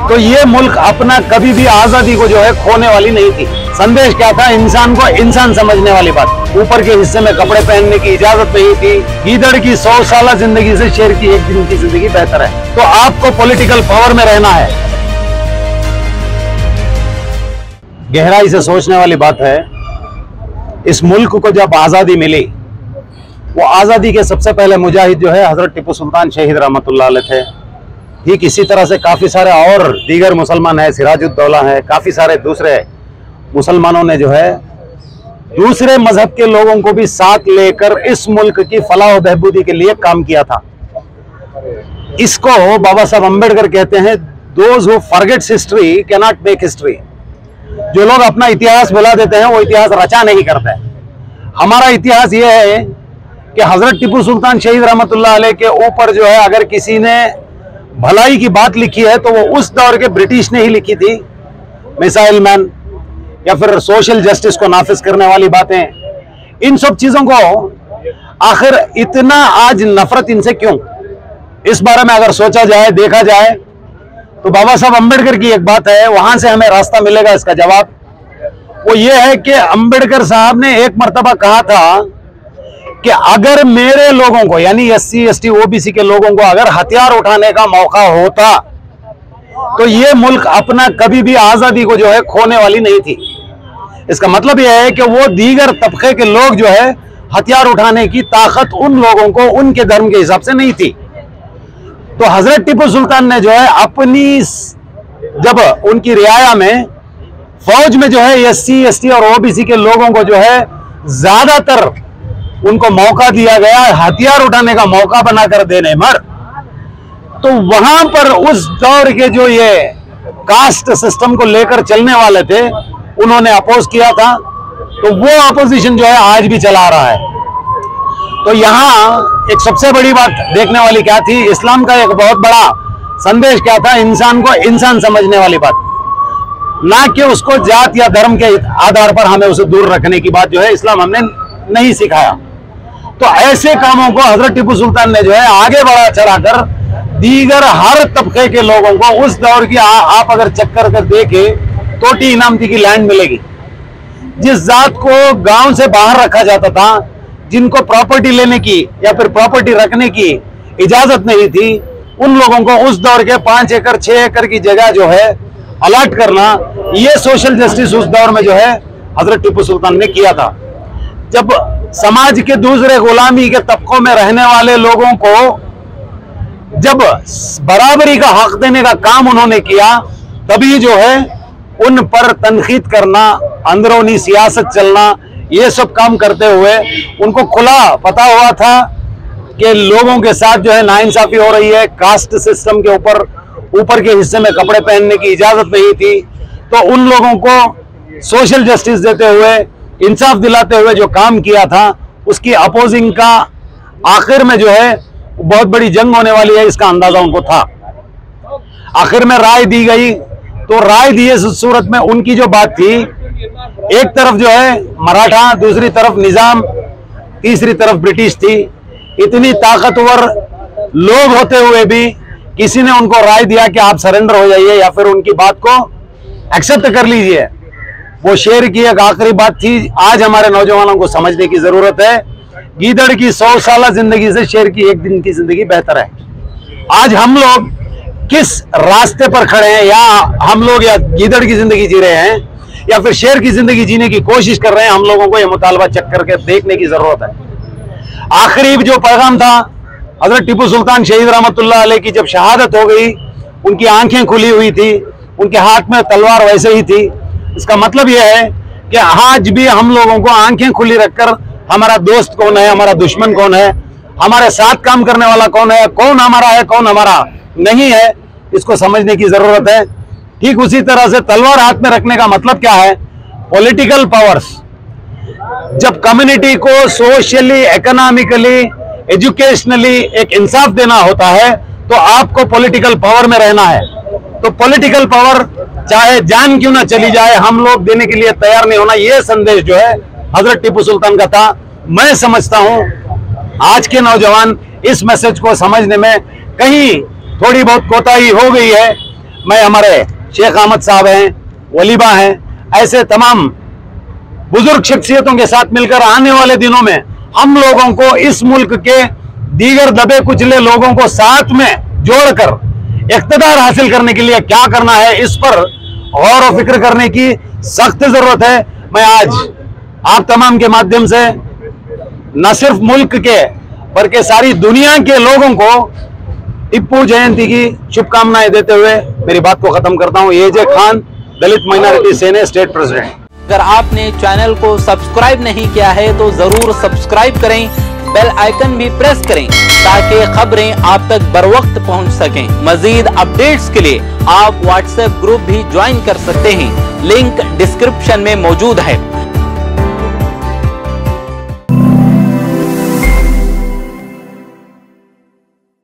तो ये मुल्क अपना कभी भी आजादी को जो है खोने वाली नहीं थी। संदेश क्या था? इंसान को इंसान समझने वाली बात। ऊपर के हिस्से में कपड़े पहनने की इजाजत नहीं थी। गीदड़ की 100 साल जिंदगी से शेर की एक दिन की जिंदगी बेहतर है। तो आपको पॉलिटिकल पावर में रहना है। गहराई से सोचने वाली बात है। इस मुल्क को जब आजादी मिली, वो आजादी के सबसे पहले मुजाहिद जो है हजरत टिप्पू सुल्तान शहीद रहमतुल्लाह अलैह थे। ठीक इसी तरह से काफी सारे और दीगर मुसलमान है, सिराजुद्दौला है, काफी सारे दूसरे मुसलमानों ने जो है दूसरे मजहब के लोगों को भी साथ लेकर इस मुल्क की फलाह व बहबूदी के लिए काम किया था। इसको बाबा साहब अम्बेडकर कहते हैं, those who forgets history can not make history. जो लोग अपना इतिहास भुला देते हैं वो इतिहास रचा नहीं करते। हमारा इतिहास ये है कि हजरत टिप्पू सुल्तान शहीद रहमतुल्लाह अलैह के ऊपर जो है अगर किसी ने भलाई की बात लिखी है तो वो उस दौर के ब्रिटिश ने ही लिखी थी। मिसाइल मैन या फिर सोशल जस्टिस को नाफिज करने वाली बातें, इन सब चीजों को आखिर इतना आज नफरत इनसे क्यों? इस बारे में अगर सोचा जाए, देखा जाए तो बाबा साहब अम्बेडकर की एक बात है, वहां से हमें रास्ता मिलेगा इसका जवाब। वो ये है कि अम्बेडकर साहब ने एक मर्तबा कहा था कि अगर मेरे लोगों को यानी SC ST OBC के लोगों को अगर हथियार उठाने का मौका होता तो ये मुल्क अपना कभी भी आजादी को जो है खोने वाली नहीं थी। इसका मतलब यह है कि वो दीगर तबके के लोग जो है हथियार उठाने की ताकत उन लोगों को उनके धर्म के हिसाब से नहीं थी। तो हजरत टिप्पू सुल्तान ने जो है अपनी जब उनकी रियाया में फौज में जो है SC ST और OBC के लोगों को जो है ज्यादातर उनको मौका दिया गया हथियार उठाने का मौका बनाकर देने मर, तो वहां पर उस दौर के जो ये कास्ट सिस्टम को लेकर चलने वाले थे उन्होंने अपोज किया था। तो वो अपोजिशन जो है आज भी चला रहा है। तो यहाँ एक सबसे बड़ी बात देखने वाली क्या थी? इस्लाम का एक बहुत बड़ा संदेश क्या था? इंसान को इंसान समझने वाली बात, ना कि उसको जात या धर्म के आधार पर हमें उसे दूर रखने की बात जो है इस्लाम हमने नहीं सिखाया। तो ऐसे कामों को हजरत टिप्पू सुल्तान ने जो है आगे बढ़ा चढ़ाकर दीगर हर तबके के लोगों को उस दौर की आप अगर चेक कर देखे टोटी इनामती की लैंड मिलेगी। जिस जात को गांव से बाहर रखा जाता था, जिनको प्रॉपर्टी लेने की या फिर प्रॉपर्टी रखने की इजाजत नहीं थी, उन लोगों को उस दौर के 5 एकड़ 6 एकड़ की जगह जो है अलॉट करना, ये सोशल जस्टिस उस दौर में जो है हजरत टिप्पू सुल्तान ने किया था। जब समाज के दूसरे गुलामी के तबकों में रहने वाले लोगों को जब बराबरी का हक देने का काम उन्होंने किया, तभी जो है उन पर तनकीद करना, अंदरूनी सियासत चलना, ये सब काम करते हुए उनको खुला पता हुआ था कि लोगों के साथ जो है नाइंसाफी हो रही है। कास्ट सिस्टम के ऊपर के हिस्से में कपड़े पहनने की इजाजत नहीं थी। तो उन लोगों को सोशल जस्टिस देते हुए, इंसाफ दिलाते हुए जो काम किया था, उसकी अपोजिंग का आखिर में जो है बहुत बड़ी जंग होने वाली है, इसका अंदाजा उनको था। आखिर में राय दी गई, तो राय दिए सूरत में उनकी जो बात थी, एक तरफ जो है मराठा, दूसरी तरफ निजाम, तीसरी तरफ ब्रिटिश थी। इतनी ताकतवर लोग होते हुए भी किसी ने उनको राय दिया कि आप सरेंडर हो जाइए या फिर उनकी बात को एक्सेप्ट कर लीजिए। वो शेर की एक आखिरी बात थी, आज हमारे नौजवानों को समझने की जरूरत है। गीदड़ की 100 साल जिंदगी से शेर की एक दिन की जिंदगी बेहतर है। आज हम लोग किस रास्ते पर खड़े हैं, या हम लोग या गीदड़ की जिंदगी जी रहे हैं या फिर शेर की जिंदगी जीने की कोशिश कर रहे हैं, हम लोगों को यह मुतालबा चेक करके देखने की जरूरत है। आखिरी जो पैगाम था हजरत टिप्पू सुल्तान शहीद रहमतुल्लाह अलैह की, जब शहादत हो गई, उनकी आंखें खुली हुई थी, उनके हाथ में तलवार वैसे ही थी। इसका मतलब यह है कि आज भी हम लोगों को आंखें खुली रखकर हमारा दोस्त कौन है, हमारा दुश्मन कौन है, हमारे साथ काम करने वाला कौन है, कौन हमारा है, कौन हमारा नहीं है, इसको समझने की जरूरत है। ठीक उसी तरह से तलवार हाथ में रखने का मतलब क्या है? Political powers. जब कम्युनिटी को सोशली, इकोनॉमिकली, एजुकेशनली एक इंसाफ देना होता है तो आपको पॉलिटिकल पावर में रहना है। तो पॉलिटिकल पावर चाहे जान क्यों ना चली जाए, हम लोग देने के लिए तैयार नहीं होना, यह संदेश जो है हजरत टिप्पू सुल्तान का था। मैं समझता हूं आज के नौजवान इस मैसेज को समझने में कहीं थोड़ी बहुत कोताही हो गई है। मैं हमारे शेख अहमद साहब हैं, वलीबा हैं, ऐसे तमाम बुजुर्ग शख्सियतों के साथ मिलकर आने वाले दिनों में हम लोगों को इस मुल्क के दीगर दबे कुचले लोगों को साथ में जोड़कर इख्तिदार हासिल करने के लिए क्या करना है, इस पर गौर और फिक्र करने की सख्त जरूरत है। मैं आज आप तमाम के माध्यम से न सिर्फ मुल्क के बल्कि सारी दुनिया के लोगों को टिप्पू जयंती की शुभकामनाएं देते हुए मेरी बात को खत्म करता हूं। एजे खान, दलित माइनॉरिटी सेना, स्टेट प्रेसिडेंट। अगर आपने चैनल को सब्सक्राइब नहीं किया है तो जरूर सब्सक्राइब करें, बेल आइकन भी प्रेस करें ताकि खबरें आप तक बर वक्त पहुंच सकें। मजीद अपडेट्स के लिए आप व्हाट्सएप ग्रुप भी ज्वाइन कर सकते हैं, लिंक डिस्क्रिप्शन में मौजूद है।